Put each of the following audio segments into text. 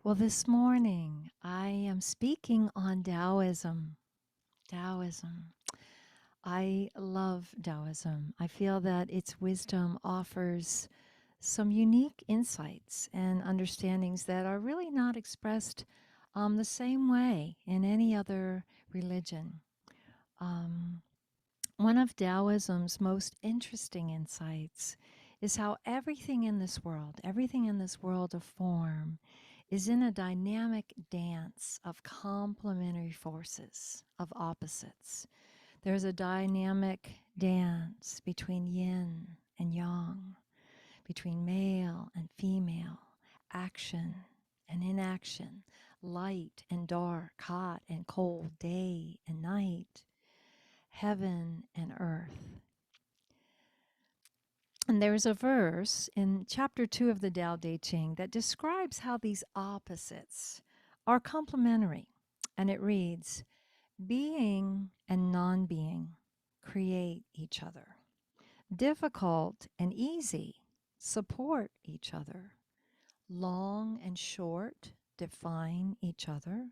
Well, this morning I am speaking on Taoism. Taoism. I love Taoism. I feel that its wisdom offers some unique insights and understandings that are really not expressed the same way in any other religion. Um, One of Taoism's most interesting insights is how everything in this world of form, is in a dynamic dance of complementary forces, of opposites. There's a dynamic dance between yin and yang, between male and female, action and inaction, light and dark, hot and cold, day and night, heaven and earth. And there's a verse in chapter 2 of the Tao Te Ching that describes how these opposites are complementary. And it reads, being and non being create each other. Difficult and easy support each other. Long and short define each other.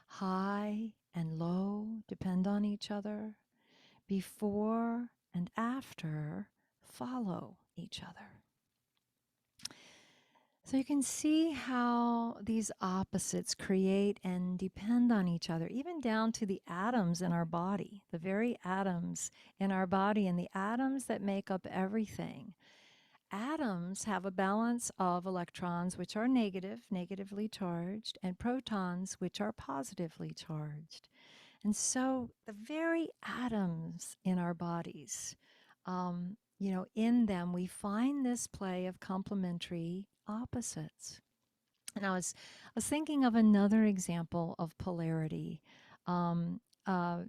High and low depend on each other. Before and after follow each other. So you can see how these opposites create and depend on each other, even down to the atoms in our body, the very atoms in our body and the atoms that make up everything. Atoms have a balance of electrons, which are negatively charged, and protons, which are positively charged. And so the very atoms in our bodies, in them we find this play of complementary opposites. And I was thinking of another example of polarity um, uh,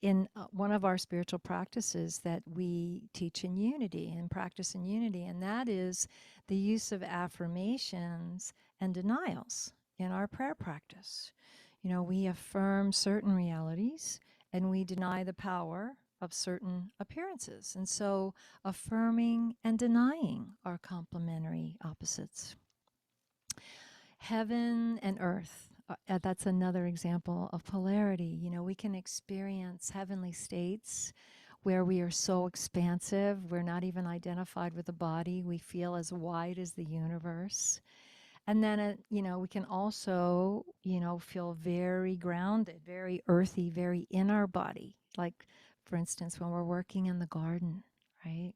in one of our spiritual practices that we teach in unity and practice in unity, and that is the use of affirmations and denials in our prayer practice. You know, we affirm certain realities and we deny the power of certain appearances. And so affirming and denying are complementary opposites. Heaven and earth, that's another example of polarity. You know, we can experience heavenly states where we are so expansive, we're not even identified with the body, we feel as wide as the universe. And then, we can also, feel very grounded, very earthy, very in our body. Like, for instance, when we're working in the garden, right?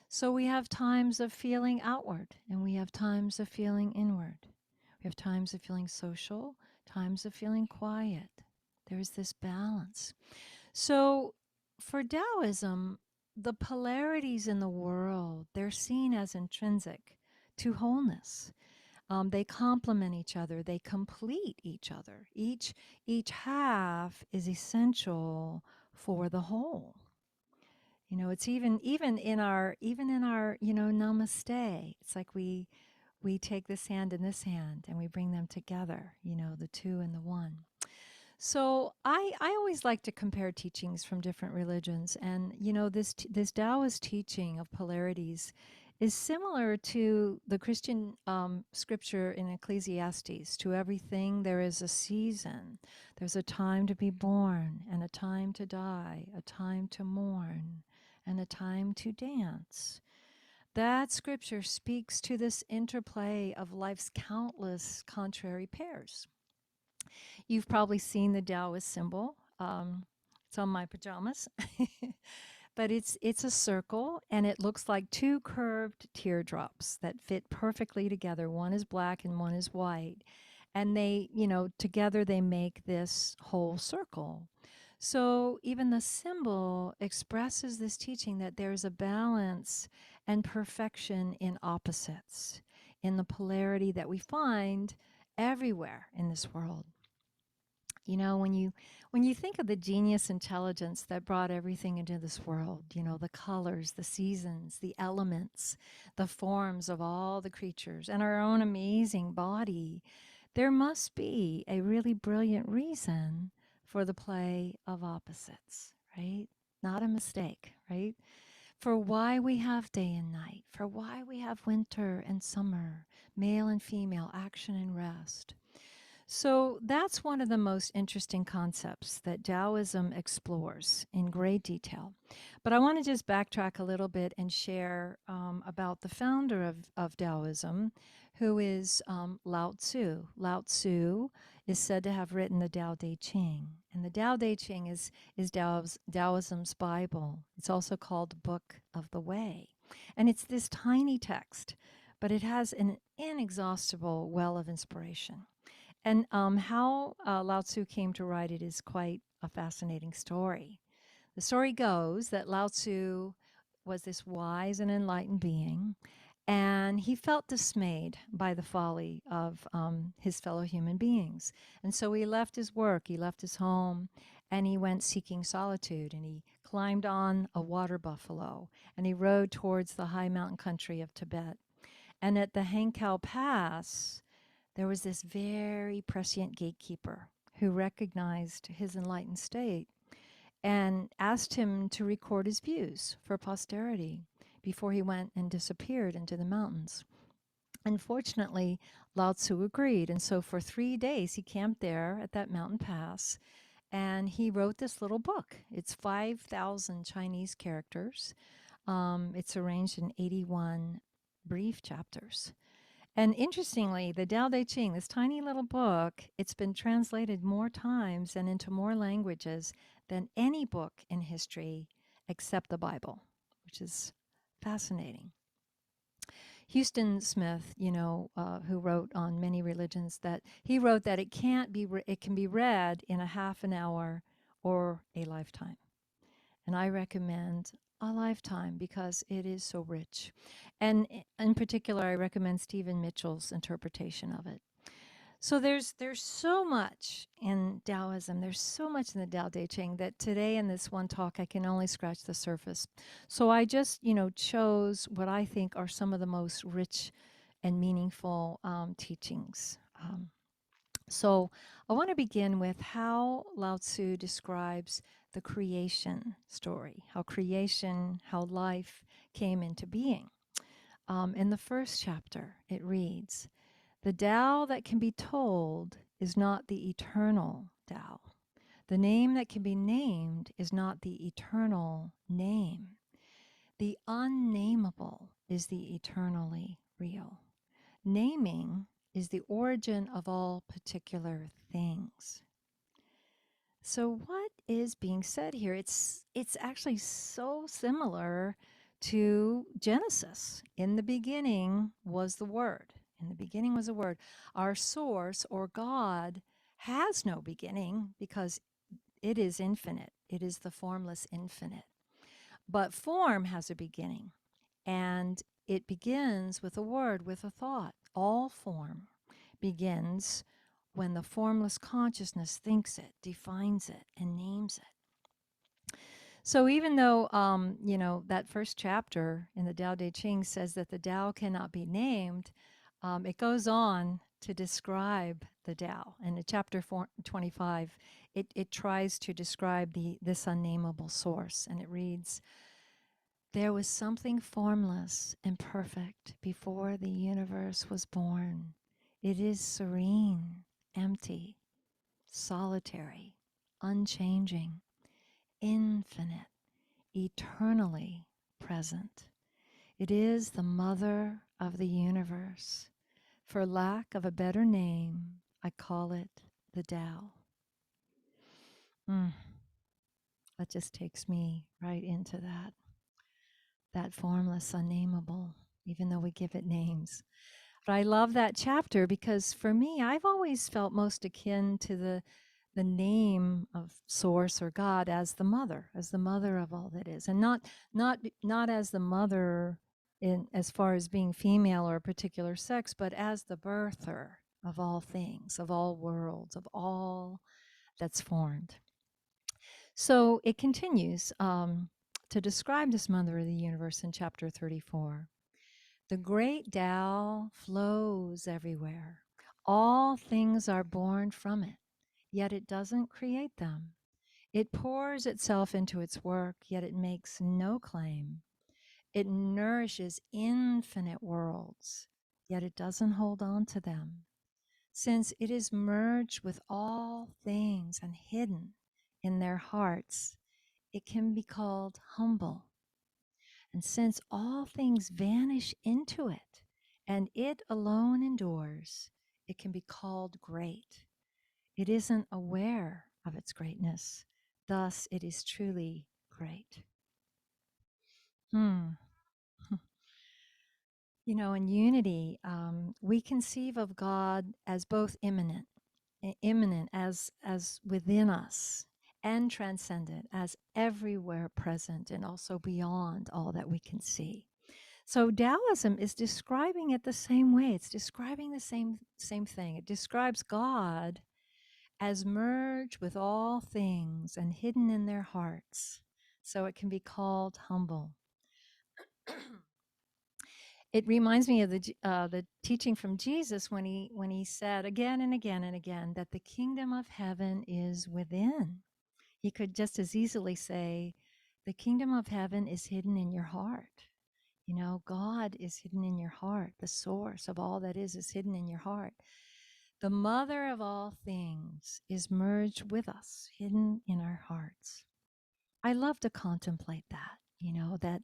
So we have times of feeling outward and we have times of feeling inward. We have times of feeling social, times of feeling quiet. There's this balance. So for Taoism, the polarities in the world, they're seen as intrinsic to wholeness. They complement each other. They complete each other. Each half is essential for the whole. You know, it's even in our namaste. It's like we take this hand and this hand and we bring them together. You know, the two and the one. So I always like to compare teachings from different religions, and this Taoist teaching of polarities is similar to the Christian scripture in Ecclesiastes. To everything there is a season. There's a time to be born and a time to die, a time to mourn and a time to dance. That scripture speaks to this interplay of life's countless contrary pairs. You've probably seen the Taoist symbol. It's on my pajamas. But it's a circle and it looks like two curved teardrops that fit perfectly together. One is black and one is white. And they, together they make this whole circle. So even the symbol expresses this teaching that there's a balance and perfection in opposites, in the polarity that we find everywhere in this world. You know, when you think of the genius intelligence that brought everything into this world, the colors, the seasons, the elements, the forms of all the creatures, and our own amazing body, there must be a really brilliant reason for the play of opposites, right? Not a mistake, right? For why we have day and night, for why we have winter and summer, male and female, action and rest. So that's one of the most interesting concepts that Taoism explores in great detail. But I want to just backtrack a little bit and share about the founder of Taoism, who is Lao Tzu. Lao Tzu is said to have written the Tao Te Ching. And the Tao Te Ching is Taoism's Bible. It's also called the Book of the Way. And it's this tiny text, but it has an inexhaustible well of inspiration. And how Lao Tzu came to write it is quite a fascinating story. The story goes that Lao Tzu was this wise and enlightened being, and he felt dismayed by the folly of his fellow human beings. And so he left his work, he left his home, and he went seeking solitude. And he climbed on a water buffalo, and he rode towards the high mountain country of Tibet. And at the Hankow Pass, there was this very prescient gatekeeper who recognized his enlightened state and asked him to record his views for posterity before he went and disappeared into the mountains. Unfortunately, Lao Tzu agreed, and so for 3 days he camped there at that mountain pass, and he wrote this little book. It's 5,000 Chinese characters. It's arranged in 81 brief chapters. And interestingly, the Tao Te Ching, this tiny little book, it's been translated more times and into more languages than any book in history except the Bible, which is fascinating. Houston Smith, who wrote on many religions, that he wrote that it can be read in a half an hour or a lifetime. And I recommend a lifetime because it is so rich. And in particular, I recommend Stephen Mitchell's interpretation of it. So there's so much in Taoism. There's so much in the Tao Te Ching that today in this one talk I can only scratch the surface. So I just chose what I think are some of the most rich and meaningful teachings. So I want to begin with how Lao Tzu describes the creation story, how life came into being. In the first chapter, it reads, "The Tao that can be told is not the eternal Tao. The name that can be named is not the eternal name. The unnameable is the eternally real. Naming is the origin of all particular things." So what is being said here? It's actually so similar to Genesis. In the beginning was the Word. In the beginning was the Word. Our source or God has no beginning because it is infinite. It is the formless infinite. But form has a beginning, and it begins with a word, with a thought. All form begins when the formless consciousness thinks it, defines it, and names it. So even though, that first chapter in the Tao Te Ching says that the Tao cannot be named, it goes on to describe the Tao. And in chapter 25, it tries to describe this unnameable source. And it reads, "There was something formless and perfect before the universe was born. It is serene, empty, solitary, unchanging, infinite, eternally present. It is the mother of the universe. For lack of a better name, I call it the Tao." Mm, that just takes me right into that formless, unnameable, even though we give it names. But I love that chapter because for me, I've always felt most akin to the name of source or God as the mother of all that is, and not as the mother in as far as being female or a particular sex, but as the birther of all things, of all worlds, of all that's formed. So it continues to describe this mother of the universe in chapter 34. "The great Tao flows everywhere. All things are born from it, yet it doesn't create them. It pours itself into its work, yet it makes no claim. It nourishes infinite worlds, yet it doesn't hold on to them. Since it is merged with all things and hidden in their hearts, it can be called humble. And since all things vanish into it, and it alone endures, it can be called great. It isn't aware of its greatness. Thus, it is truly great. Hmm. You know, in unity, we conceive of God as both immanent, immanent as within us, and transcendent as everywhere present and also beyond all that we can see. So Taoism is describing it the same way. It's describing the same thing. It describes God as merged with all things and hidden in their hearts. So it can be called humble. It reminds me of the teaching from Jesus when he said again and again and again that the kingdom of heaven is within. He could just as easily say, the kingdom of heaven is hidden in your heart. You know, God is hidden in your heart. The source of all that is hidden in your heart. The mother of all things is merged with us, hidden in our hearts. I love to contemplate that, you know, that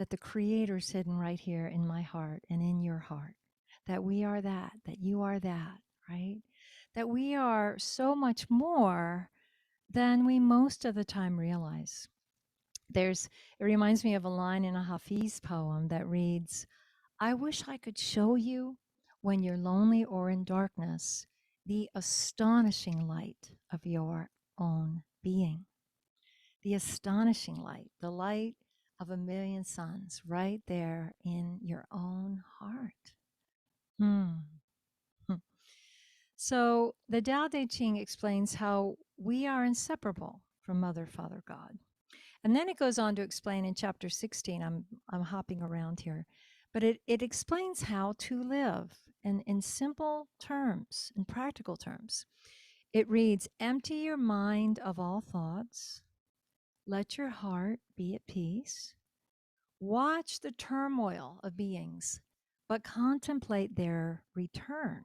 the creator's hidden right here in my heart and in your heart. That we are that you are that, right? That we are so much more than we most of the time realize. It reminds me of a line in a Hafiz poem that reads, I wish I could show you when you're lonely or in darkness the astonishing light of your own being. The astonishing light, the light of a million suns right there in your own heart. Hmm. Hmm. So the Tao Te Ching explains how we are inseparable from Mother, Father, God. And then it goes on to explain in chapter 16, I'm hopping around here, but it explains how to live in simple terms, in practical terms. It reads, empty your mind of all thoughts, let your heart be at peace, watch the turmoil of beings, but contemplate their return.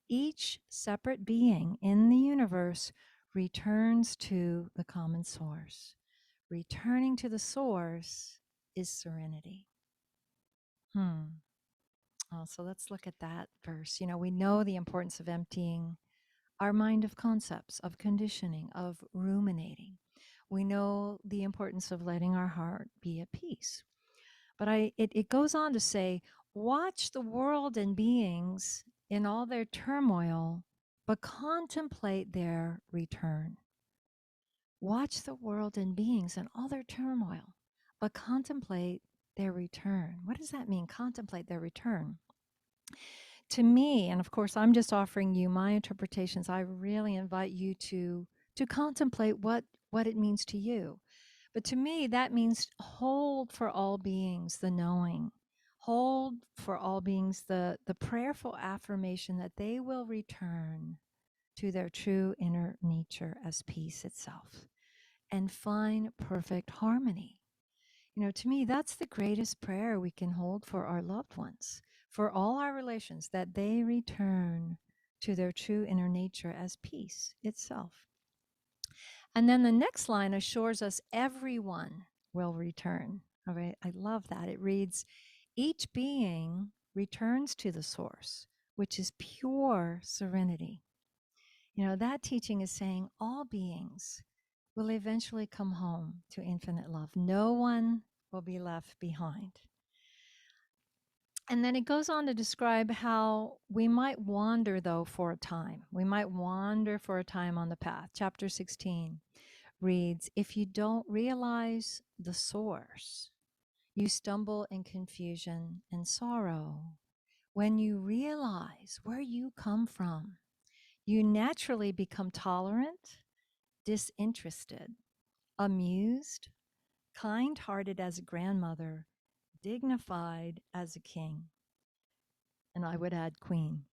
Each separate being in the universe returns to the common source. Returning to the source is serenity. Oh, so let's look at that verse. You know, we know the importance of emptying our mind of concepts, of conditioning, of ruminating. We know the importance of letting our heart be at peace. But it goes on to say, watch the world and beings in all their turmoil, but contemplate their return. Watch the world and beings in all their turmoil, but contemplate their return. What does that mean, contemplate their return? To me, and of course, I'm just offering you my interpretations. I really invite you to contemplate what it means to you. But to me, that means hold for all beings the knowing. Hold for all beings the prayerful affirmation that they will return to their true inner nature as peace itself and find perfect harmony. You know, to me, that's the greatest prayer we can hold for our loved ones, for all our relations, that they return to their true inner nature as peace itself. And then the next line assures us everyone will return. All right, I love that. It reads, each being returns to the source, which is pure serenity. You know, that teaching is saying all beings will eventually come home to infinite love. No one will be left behind. And then it goes on to describe how we might wander, though, for a time. We might wander for a time on the path. Chapter 16 reads, if you don't realize the source, you stumble in confusion and sorrow. When you realize where you come from, you naturally become tolerant, disinterested, amused, kind-hearted as a grandmother, dignified as a king. And I would add queen.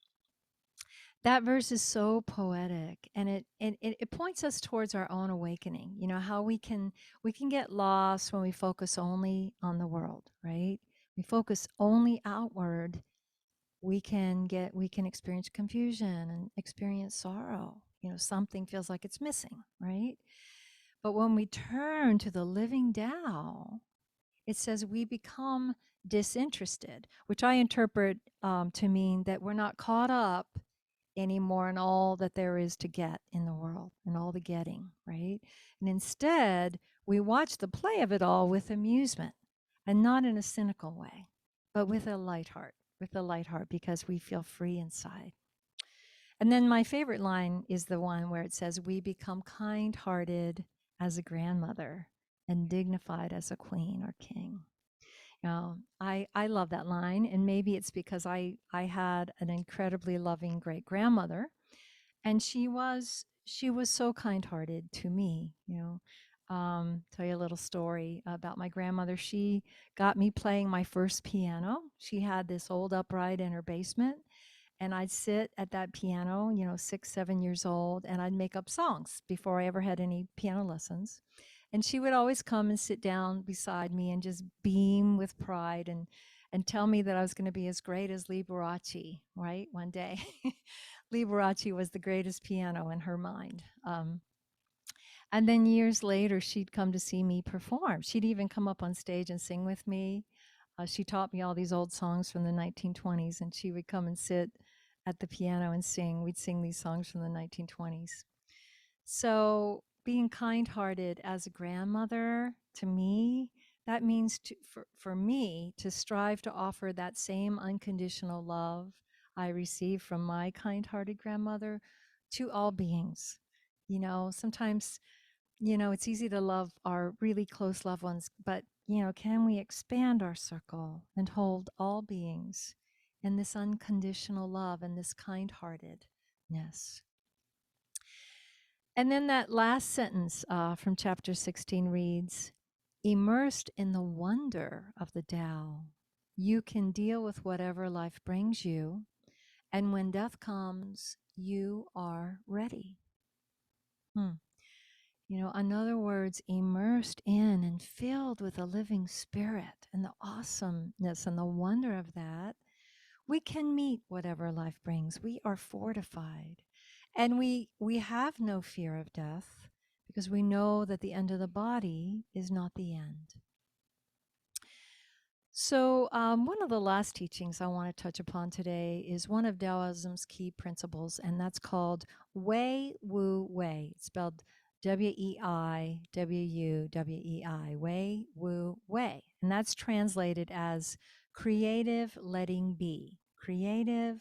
That verse is so poetic, and it points us towards our own awakening. You know, how we can get lost when we focus only on the world, right? We focus only outward we can experience confusion and experience sorrow. Something feels like it's missing, right? But when we turn to the living Tao, it says we become disinterested, which I interpret to mean that we're not caught up anymore in all that there is to get in the world and all the getting, right? And instead, we watch the play of it all with amusement, and not in a cynical way, but with a light heart, because we feel free inside. And then my favorite line is the one where it says, we become kind hearted as a grandmother and dignified as a queen or king. I love that line. And maybe it's because I had an incredibly loving great grandmother, and she was so kind-hearted to me. Tell you a little story about my grandmother. She got me playing my first piano. She had this old upright in her basement, and I'd sit at that piano, 6, 7 years old, and I'd make up songs before I ever had any piano lessons. And she would always come and sit down beside me and just beam with pride and tell me that I was going to be as great as Liberace, right? One day. Liberace was the greatest piano in her mind. And then years later, she'd come to see me perform. She'd even come up on stage and sing with me. She taught me all these old songs from the 1920s, and she would come and sit at the piano and sing. We'd sing these songs from the 1920s. So being kind-hearted as a grandmother, to me, that means for me to strive to offer that same unconditional love I received from my kind-hearted grandmother to all beings. Sometimes, it's easy to love our really close loved ones, but, can we expand our circle and hold all beings in this unconditional love and this kind-heartedness? And then that last sentence from chapter 16 reads, immersed in the wonder of the Tao, you can deal with whatever life brings you. And when death comes, you are ready. In other words, immersed in and filled with a living spirit and the awesomeness and the wonder of that, we can meet whatever life brings. We are fortified. And we have no fear of death because we know that the end of the body is not the end. So one of the last teachings I want to touch upon today is one of Taoism's key principles, and that's called Wei Wu Wei. It's spelled Weiwuwei, Wei Wu Wei. And that's translated as creative letting be. Creative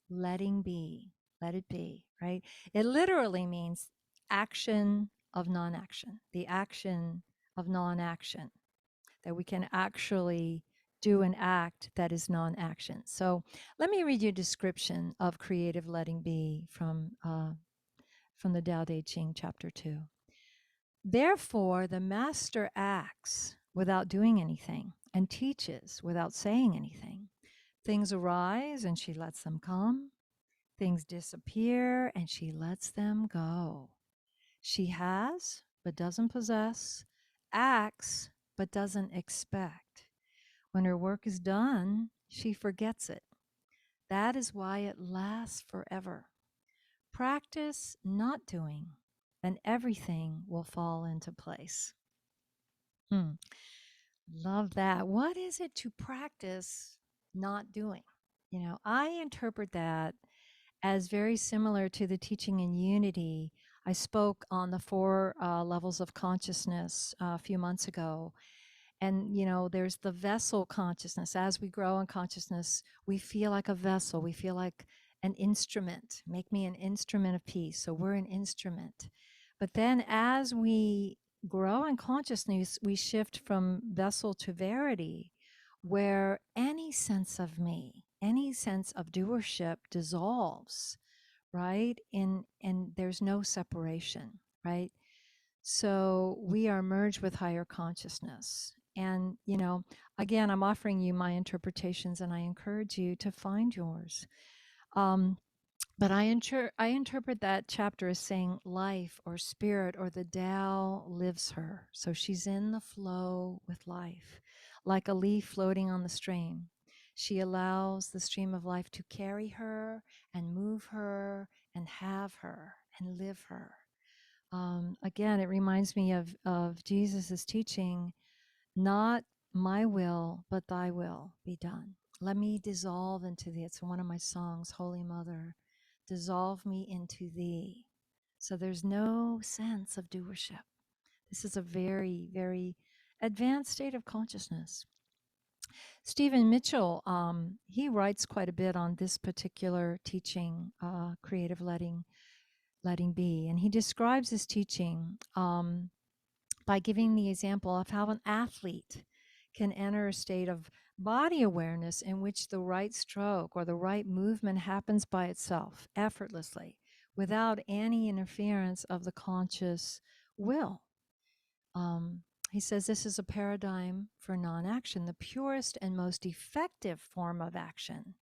letting be. Let it be, right? It literally means action of non-action, the action of non-action, that we can actually do an act that is non-action. So let me read you a description of creative letting be from the Tao Te Ching, chapter 2. Therefore, the master acts without doing anything and teaches without saying anything. Things arise and she lets them come. Things disappear and she lets them go. She has, but doesn't possess, acts, but doesn't expect. When her work is done, she forgets it. That is why it lasts forever. Practice not doing, and everything will fall into place. Love that. What is it to practice not doing? I interpret that as very similar to the teaching in Unity. I spoke on the 4 levels of consciousness a few months ago. And, there's the vessel consciousness. As we grow in consciousness, we feel like a vessel. We feel like an instrument. Make me an instrument of peace. So we're an instrument. But then as we grow in consciousness, we shift from vessel to verity, where any sense of me, any sense of doership dissolves, right? And there's no separation, right? So we are merged with higher consciousness. And, again, I'm offering you my interpretations, and I encourage you to find yours. But I interpret that chapter as saying life or spirit or the Tao lives her. So she's in the flow with life, like a leaf floating on the stream. She allows the stream of life to carry her and move her and have her and live her. Again, it reminds me of Jesus's teaching, not my will, but thy will be done. Let me dissolve into thee. It's one of my songs, Holy Mother, dissolve me into thee. So there's no sense of doership. This is a very, very advanced state of consciousness. Stephen Mitchell, he writes quite a bit on this particular teaching, creative letting be, and he describes his teaching by giving the example of how an athlete can enter a state of body awareness in which the right stroke or the right movement happens by itself, effortlessly, without any interference of the conscious will. He says this is a paradigm for non-action, the purest and most effective form of action.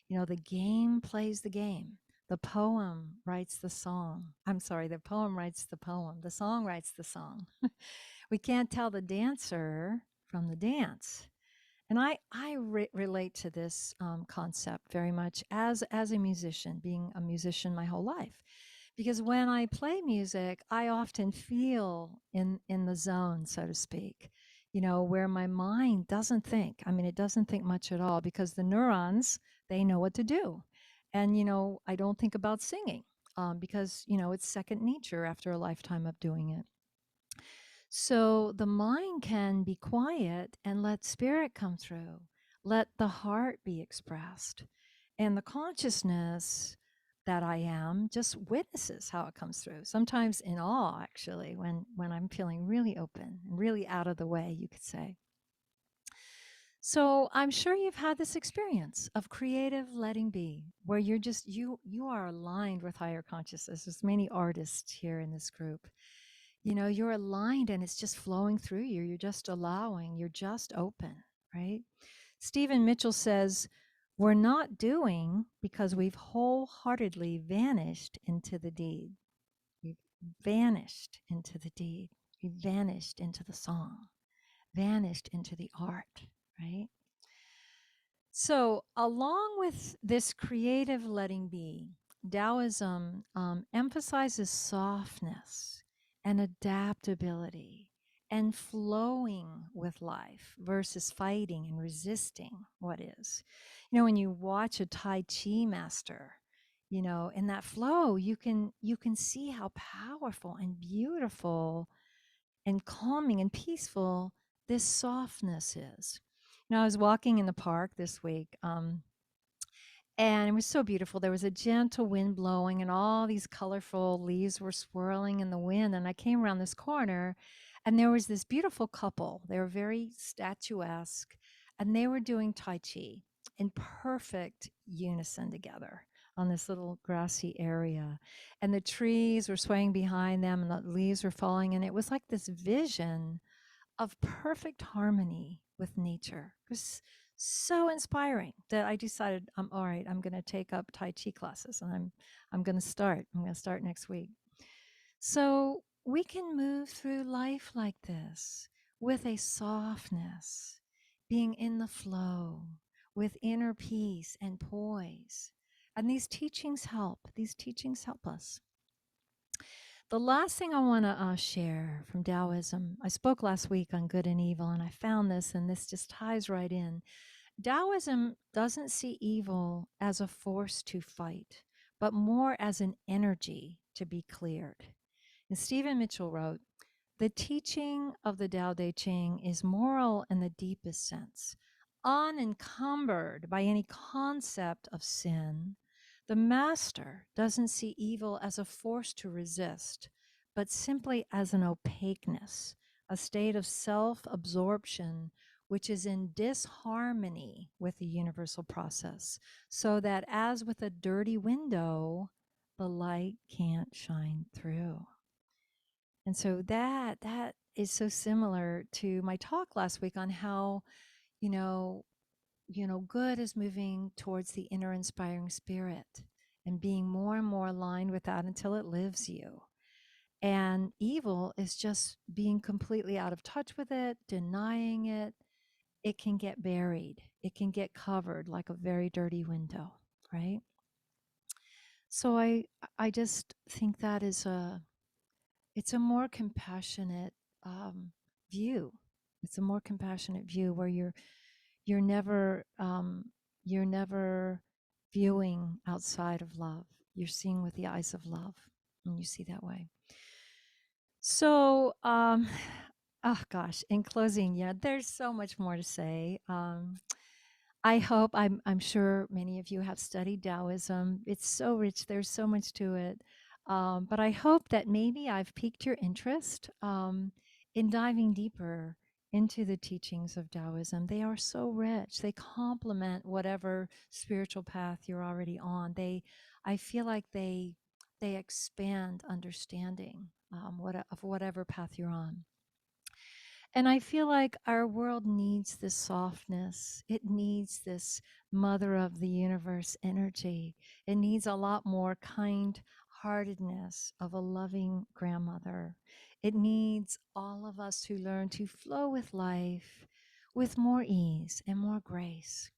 You know, the game plays the game. The poem writes the song. I'm sorry, the poem writes the poem. The song writes the song. We can't tell the dancer from the dance. And I relate to this concept very much as a musician, being a musician my whole life. Because when I play music, I often feel in the zone, so to speak, you know, where my mind doesn't think. I mean, it doesn't think much at all because the neurons, they know what to do. And, you know, I don't think about singing because, you know, it's second nature after a lifetime of doing it. So the mind can be quiet and let spirit come through, let the heart be expressed. And the consciousness that I am just witnesses how it comes through. Sometimes in awe, actually, when I'm feeling really open, really out of the way, you could say. So I'm sure you've had this experience of creative letting be, where you're just you are aligned with higher consciousness. There's many artists here in this group. You know, you're aligned and it's just flowing through you. You're just allowing, you're just open, right? Stephen Mitchell says, we're not doing because we've wholeheartedly vanished into the deed. We've vanished into the deed. We've vanished into the song, vanished into the art, right? So, along with this creative letting be, Taoism emphasizes softness and adaptability and flowing with life versus fighting and resisting what is. You know, when you watch a Tai Chi master, you know, in that flow, you can see how powerful and beautiful and calming and peaceful this softness is. You know, I was walking in the park this week, and it was so beautiful. There was a gentle wind blowing, and all these colorful leaves were swirling in the wind. And I came around this corner, and there was this beautiful couple. They were very statuesque, and they were doing Tai Chi in perfect unison together on this little grassy area. And the trees were swaying behind them, and the leaves were falling. And it was like this vision of perfect harmony with nature. It was so inspiring that I decided, all right, I'm going to take up Tai Chi classes, and I'm going to start. I'm going to start next week. So we can move through life like this with a softness, being in the flow, with inner peace and poise. And these teachings help. These teachings help us. The last thing I want to share from Taoism, I spoke last week on good and evil, and I found this, and this just ties right in. Taoism doesn't see evil as a force to fight, but more as an energy to be cleared. And Stephen Mitchell wrote, the teaching of the Tao Te Ching is moral in the deepest sense, unencumbered by any concept of sin. The master doesn't see evil as a force to resist, but simply as an opaqueness, a state of self-absorption which is in disharmony with the universal process, so that as with a dirty window, the light can't shine through. And so that is so similar to my talk last week on how, you know, good is moving towards the inner inspiring spirit and being more and more aligned with that until it lives you. And evil is just being completely out of touch with it, denying it, it can get buried. It can get covered like a very dirty window, right? So I just think that is it's a more compassionate um, view. It's a more compassionate view where you're never you're never viewing outside of love. You're seeing with the eyes of love, and you see that way. So, oh gosh, in closing, yeah, there's so much more to say. I hope I'm sure many of you have studied Taoism. It's so rich. There's so much to it. But I hope that maybe I've piqued your interest in diving deeper into the teachings of Taoism. They are so rich. They complement whatever spiritual path you're already on. I feel like they expand understanding of whatever path you're on. And I feel like our world needs this softness. It needs this mother of the universe energy. It needs a lot more kind heartedness of a loving grandmother. It needs all of us to learn to flow with life with more ease and more grace.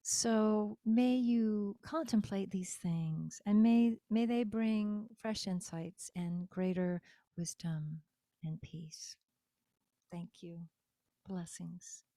So may you contemplate these things, and may they bring fresh insights and greater wisdom and peace. Thank you. Blessings.